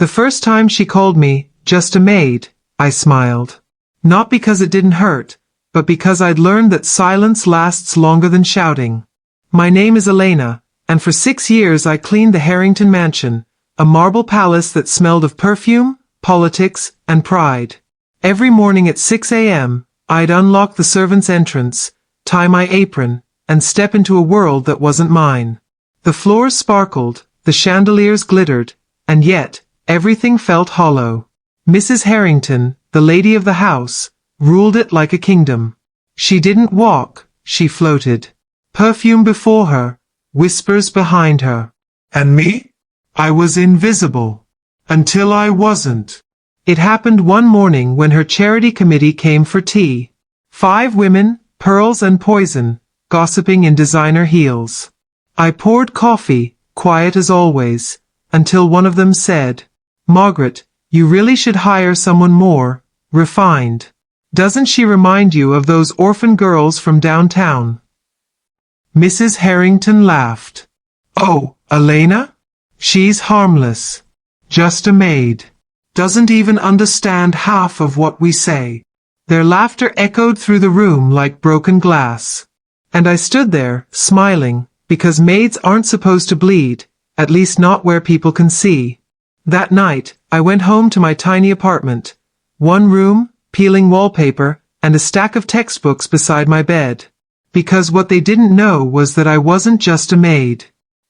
The first time she called me just a maid, I smiled. Not because it didn't hurt, but because I'd learned that silence lasts longer than shouting. My name is Elena, and for 6 years I cleaned the Harrington Mansion, a marble palace that smelled of perfume, politics, and pride. Every morning at 6 a.m., I'd unlock the servants' entrance, tie my apron, and step into a world that wasn't mine. The floors sparkled, the chandeliers glittered, and yet, everything felt hollow. Mrs. Harrington, the lady of the house, ruled it like a kingdom. She didn't walk, she floated. Perfume before her, whispers behind her. And me? I was invisible. Until I wasn't. It happened one morning when her charity committee came for tea. 5 women, pearls and poison, gossiping in designer heels. I poured coffee, quiet as always, until one of them said, "Margaret, you really should hire someone more refined. Doesn't she remind you of those orphan girls from downtown?" Mrs. Harrington laughed. "Oh, Elena? She's harmless. Just a maid. Doesn't even understand half of what we say." Their laughter echoed through the room like broken glass. And I stood there, smiling, because maids aren't supposed to bleed, at least not where people can see. That night, I went home to my tiny apartment. 1 room, peeling wallpaper, and a stack of textbooks beside my bed. Because what they didn't know was that I wasn't just a maid.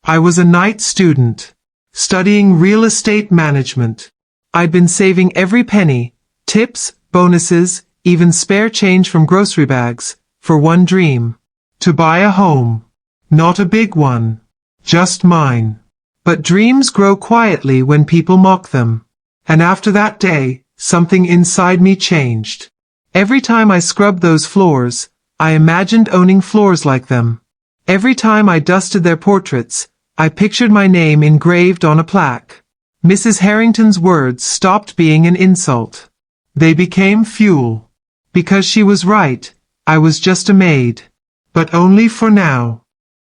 I was a night student, studying real estate management. I'd been saving every penny, tips, bonuses, even spare change from grocery bags, for one dream. To buy a home. Not a big one. Just mine. But dreams grow quietly when people mock them. And after that day, something inside me changed. Every time I scrubbed those floors, I imagined owning floors like them. Every time I dusted their portraits, I pictured my name engraved on a plaque. Mrs. Harrington's words stopped being an insult. They became fuel. Because she was right, I was just a maid. But only for now.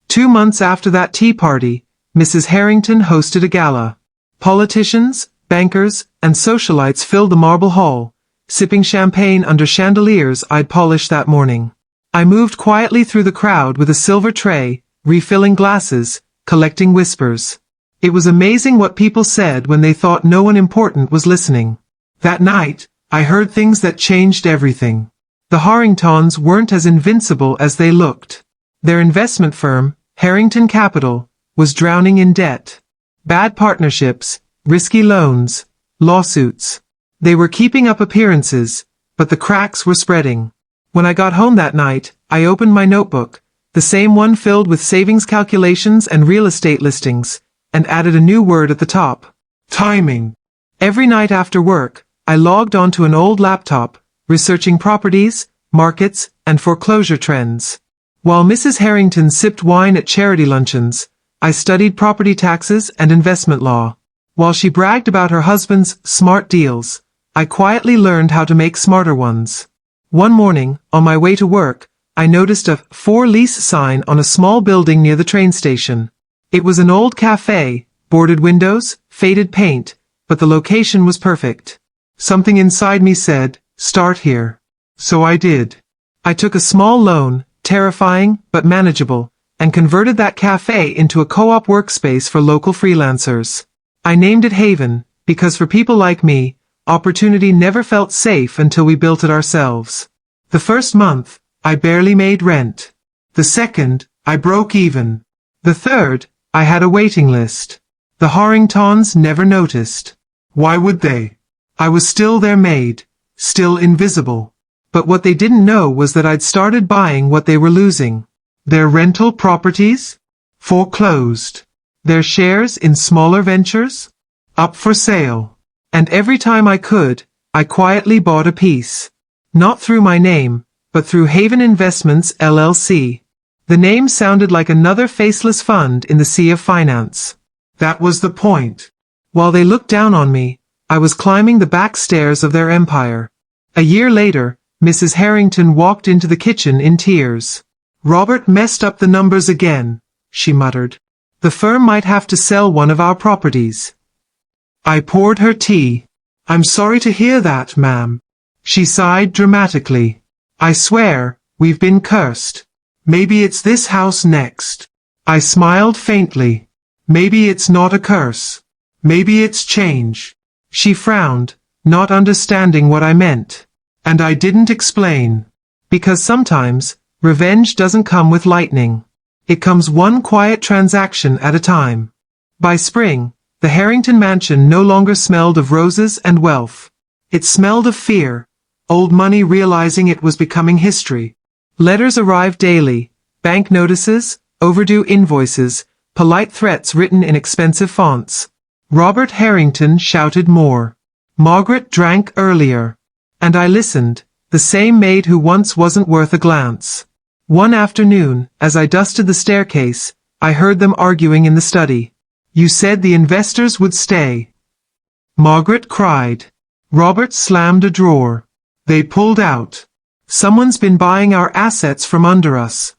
2 months after that tea party, Mrs. Harrington hosted a gala. Politicians, bankers, and socialites filled the marble hall, sipping champagne under chandeliers I'd polished that morning. I moved quietly through the crowd with a silver tray, refilling glasses, collecting whispers. It was amazing what people said when they thought no one important was listening. That night, I heard things that changed everything. The Harringtons weren't as invincible as they looked. Their investment firm, Harrington Capital, was drowning in debt. Bad partnerships, risky loans, lawsuits. They were keeping up appearances, but the cracks were spreading. When I got home that night, I opened my notebook, the same one filled with savings calculations and real estate listings, and added a new word at the top. Timing. Every night after work, I logged onto an old laptop, researching properties, markets, and foreclosure trends. While Mrs. Harrington sipped wine at charity luncheons, I studied property taxes and investment law. While she bragged about her husband's smart deals, I quietly learned how to make smarter ones. One morning, on my way to work, I noticed a "for lease" sign on a small building near the train station. It was an old cafe, boarded windows, faded paint, but the location was perfect. Something inside me said, "Start here." So I did. I took a small loan, terrifying but manageable, and converted that cafe into a co-op workspace for local freelancers. I named it Haven, because for people like me, opportunity never felt safe until we built it ourselves. The first month, I barely made rent. The second, I broke even. The third, I had a waiting list. The Harringtons never noticed. Why would they? I was still their maid, still invisible. But what they didn't know was that I'd started buying what they were losing. Their rental properties? Foreclosed. Their shares in smaller ventures? Up for sale. And every time I could, I quietly bought a piece. Not through my name, but through Haven Investments LLC. The name sounded like another faceless fund in the sea of finance. That was the point. While they looked down on me, I was climbing the back stairs of their empire. A year later, Mrs. Harrington walked into the kitchen in tears. "Robert messed up the numbers again," she muttered. "The firm might have to sell one of our properties." I poured her tea. I'm sorry to hear that, ma'am. She sighed dramatically. I swear, we've been cursed. Maybe it's this house next. I smiled faintly. Maybe it's not a curse. Maybe it's change. She frowned, not understanding what I meant. And I didn't explain. Because sometimes, revenge doesn't come with lightning. It comes one quiet transaction at a time. By spring, the Harrington mansion no longer smelled of roses and wealth. It smelled of fear, old money realizing it was becoming history. Letters arrived daily, bank notices, overdue invoices, polite threats written in expensive fonts. Robert Harrington shouted more. Margaret drank earlier. And I listened, the same maid who once wasn't worth a glance. One afternoon, as I dusted the staircase, I heard them arguing in the study. You said the investors would stay. Margaret cried. Robert slammed a drawer. They pulled out. Someone's been buying our assets from under us.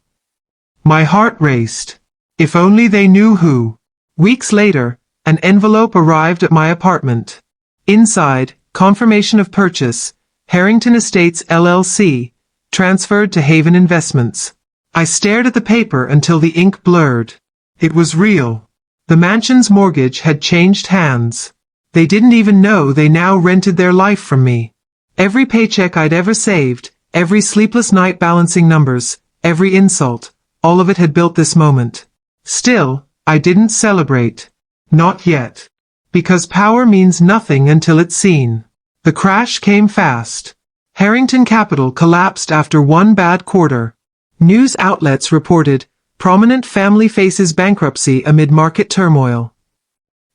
My heart raced. If only they knew who. Weeks later, an envelope arrived at my apartment. Inside, confirmation of purchase, Harrington Estates LLC, transferred to Haven Investments. I stared at the paper until the ink blurred. It was real. The mansion's mortgage had changed hands. They didn't even know they now rented their life from me. Every paycheck I'd ever saved, every sleepless night balancing numbers, every insult, all of it had built this moment. Still, I didn't celebrate. Not yet. Because power means nothing until it's seen. The crash came fast. Harrington Capital collapsed after one bad quarter. News outlets reported, prominent family faces bankruptcy amid market turmoil.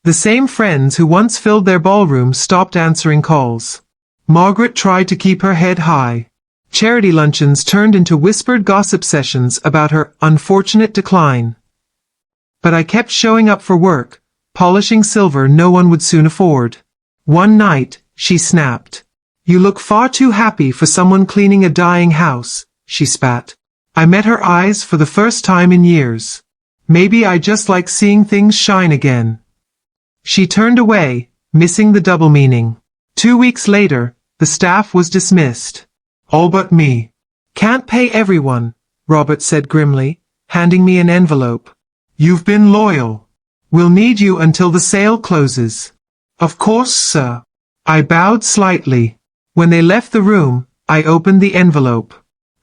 The same friends who once filled their ballroom stopped answering calls. Margaret tried to keep her head high. Charity luncheons turned into whispered gossip sessions about her unfortunate decline. But I kept showing up for work, polishing silver no one would soon afford. One night, she snapped. You look far too happy for someone cleaning a dying house, she spat. I met her eyes for the first time in years. Maybe I just like seeing things shine again. She turned away, missing the double meaning. 2 weeks later, the staff was dismissed. All but me. Can't pay everyone, Robert said grimly, handing me an envelope. You've been loyal. We'll need you until the sale closes. Of course, sir. I bowed slightly. When they left the room, I opened the envelope.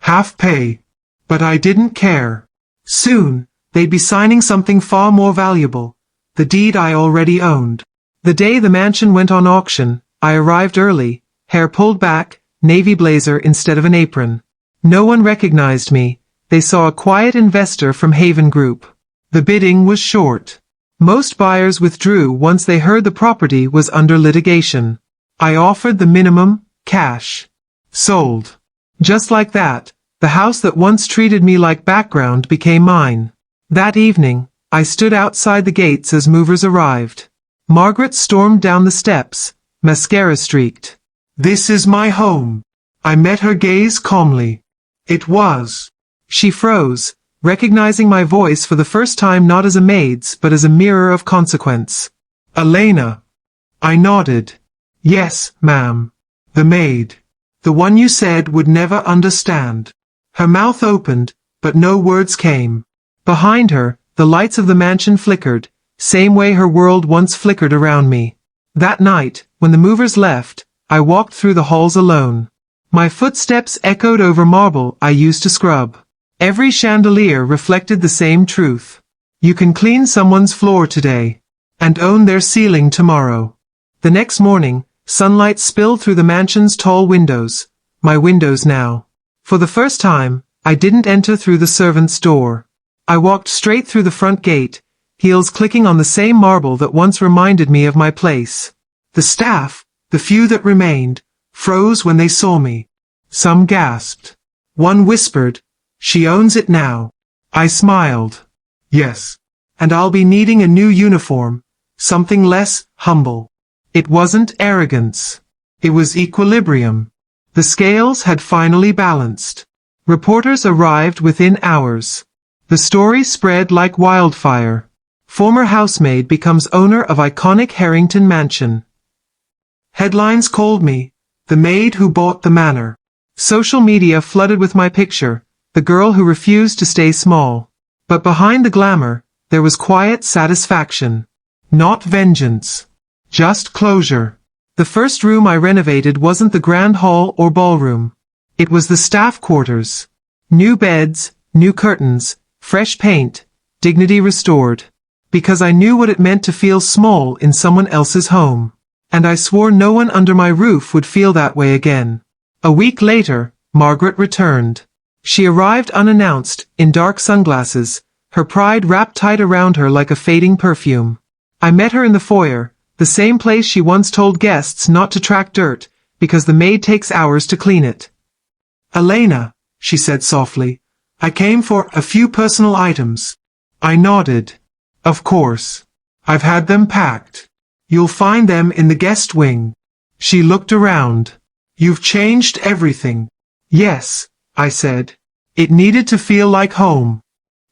Half pay. But I didn't care. Soon, they'd be signing something far more valuable. The deed I already owned. The day the mansion went on auction, I arrived early, hair pulled back, navy blazer instead of an apron. No one recognized me. They saw a quiet investor from Haven Group. The bidding was short. Most buyers withdrew once they heard the property was under litigation. I offered the minimum, cash. Sold. Just like that, the house that once treated me like background became mine. That evening, I stood outside the gates as movers arrived. Margaret stormed down the steps, mascara streaked. This is my home. I met her gaze calmly. It was. She froze, recognizing my voice for the first time not as a maid's but as a mirror of consequence. Elena. I nodded. Yes, ma'am. The maid. The one you said would never understand. Her mouth opened, but no words came. Behind her, the lights of the mansion flickered, same way her world once flickered around me. That night, when the movers left, I walked through the halls alone. My footsteps echoed over marble I used to scrub. Every chandelier reflected the same truth. You can clean someone's floor today, and own their ceiling tomorrow. The next morning, sunlight spilled through the mansion's tall windows, my windows now. For the first time, I didn't enter through the servant's door. I walked straight through the front gate, heels clicking on the same marble that once reminded me of my place. The staff, the few that remained, froze when they saw me. Some gasped. One whispered, "She owns it now." I smiled. Yes. And I'll be needing a new uniform, something less humble. It wasn't arrogance. It was equilibrium. The scales had finally balanced. Reporters arrived within hours. The story spread like wildfire. Former housemaid becomes owner of iconic Harrington mansion. Headlines called me the maid who bought the manor. Social media flooded with my picture, the girl who refused to stay small. But behind the glamour, there was quiet satisfaction. Not vengeance. Just closure. The first room I renovated wasn't the grand hall or ballroom. It was the staff quarters. New beds, new curtains, fresh paint, dignity restored. Because I knew what it meant to feel small in someone else's home. And I swore no one under my roof would feel that way again. A week later, Margaret returned. She arrived unannounced, in dark sunglasses, her pride wrapped tight around her like a fading perfume. I met her in the foyer, the same place she once told guests not to track dirt, because the maid takes hours to clean it. "Elena," she said softly, "I came for a few personal items." I nodded. "Of course. I've had them packed. You'll find them in the guest wing." She looked around. "You've changed everything." "Yes," I said. "It needed to feel like home."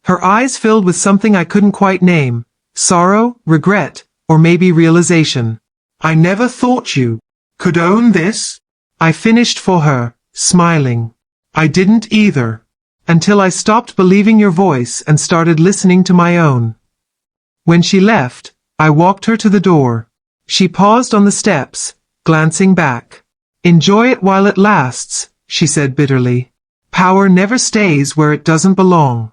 Her eyes filled with something I couldn't quite name. Sorrow, regret, or maybe realization. "I never thought you could own this." I finished for her, smiling. "I didn't either. Until I stopped believing your voice and started listening to my own." When she left, I walked her to the door. She paused on the steps, glancing back. "Enjoy it while it lasts," she said bitterly. "Power never stays where it doesn't belong."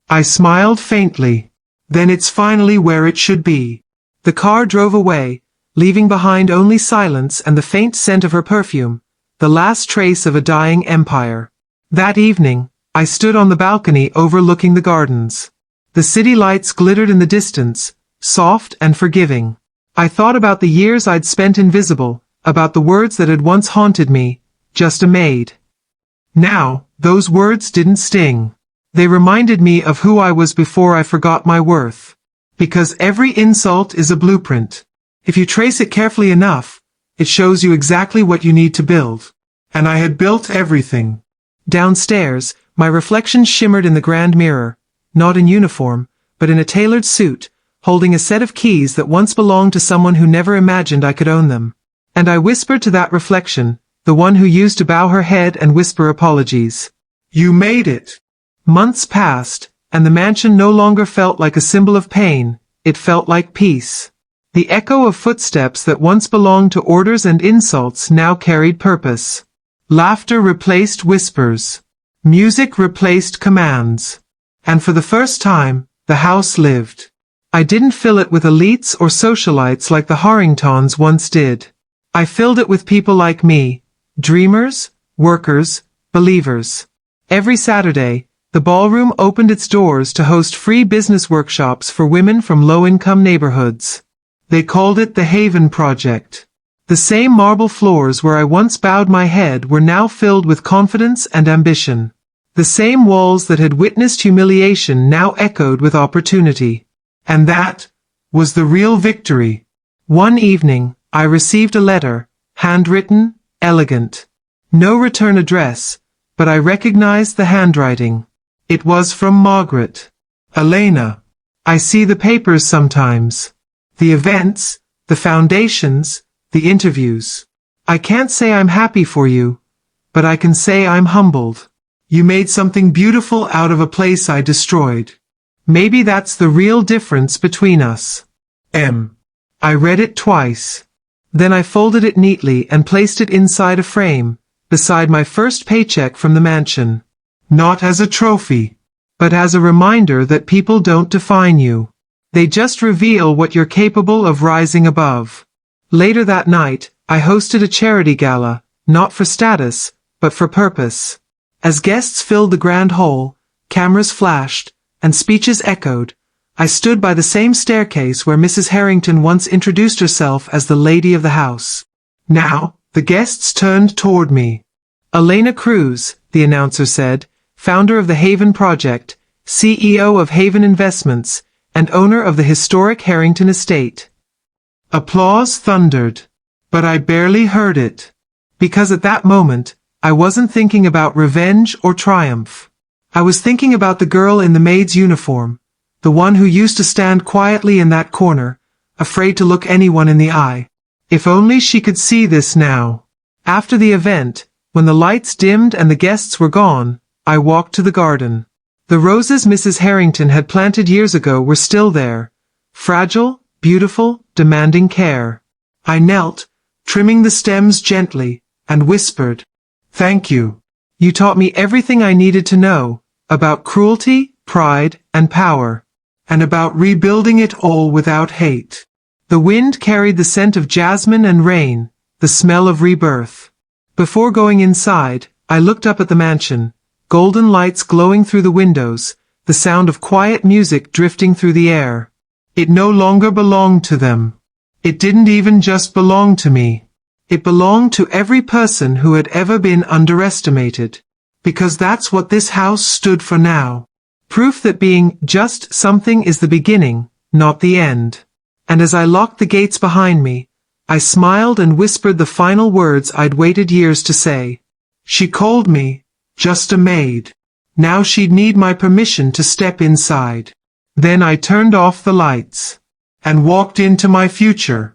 I smiled faintly. "Then it's finally where it should be." The car drove away, leaving behind only silence and the faint scent of her perfume, the last trace of a dying empire. That evening, I stood on the balcony overlooking the gardens. The city lights glittered in the distance, soft and forgiving. I thought about the years I'd spent invisible, about the words that had once haunted me, just a maid. Now, those words didn't sting. They reminded me of who I was before I forgot my worth. Because every insult is a blueprint. If you trace it carefully enough, it shows you exactly what you need to build. And I had built everything. Downstairs, my reflection shimmered in the grand mirror, not in uniform, but in a tailored suit, holding a set of keys that once belonged to someone who never imagined I could own them. And I whispered to that reflection, the one who used to bow her head and whisper apologies. "You made it." Months passed, and the mansion no longer felt like a symbol of pain, it felt like peace. The echo of footsteps that once belonged to orders and insults now carried purpose. Laughter replaced whispers. Music replaced commands. And for the first time, the house lived. I didn't fill it with elites or socialites like the Harringtons once did. I filled it with people like me, dreamers, workers, believers. Every Saturday, the ballroom opened its doors to host free business workshops for women from low-income neighborhoods. They called it the Haven Project. The same marble floors where I once bowed my head were now filled with confidence and ambition. The same walls that had witnessed humiliation now echoed with opportunity. And that was the real victory. One evening, I received a letter, handwritten, elegant. No return address, but I recognized the handwriting. It was from Margaret. "Elena, I see the papers sometimes. The events, the foundations, the interviews. I can't say I'm happy for you, but I can say I'm humbled. You made something beautiful out of a place I destroyed. Maybe that's the real difference between us. I read it twice. Then I folded it neatly and placed it inside a frame, beside my first paycheck from the mansion. Not as a trophy, but as a reminder that people don't define you. They just reveal what you're capable of rising above." Later that night, I hosted a charity gala, not for status, but for purpose. As guests filled the grand hall, cameras flashed, and speeches echoed, I stood by the same staircase where Mrs. Harrington once introduced herself as the lady of the house. Now, the guests turned toward me. "Elena Cruz," the announcer said, "founder of the Haven Project, CEO of Haven Investments, and owner of the historic Harrington estate." Applause thundered, but I barely heard it. Because at that moment, I wasn't thinking about revenge or triumph. I was thinking about the girl in the maid's uniform, the one who used to stand quietly in that corner, afraid to look anyone in the eye. If only she could see this now. After the event, when the lights dimmed and the guests were gone, I walked to the garden. The roses Mrs. Harrington had planted years ago were still there, fragile, beautiful, demanding care. I knelt, trimming the stems gently, and whispered, "Thank you. You taught me everything I needed to know, about cruelty, pride, and power, and about rebuilding it all without hate." The wind carried the scent of jasmine and rain, the smell of rebirth. Before going inside, I looked up at the mansion, golden lights glowing through the windows, the sound of quiet music drifting through the air. It no longer belonged to them. It didn't even just belong to me. It belonged to every person who had ever been underestimated. Because that's what this house stood for now. Proof that being just something is the beginning, not the end. And as I locked the gates behind me, I smiled and whispered the final words I'd waited years to say. She called me just a maid. Now she'd need my permission to step inside. Then I turned off the lights and walked into my future.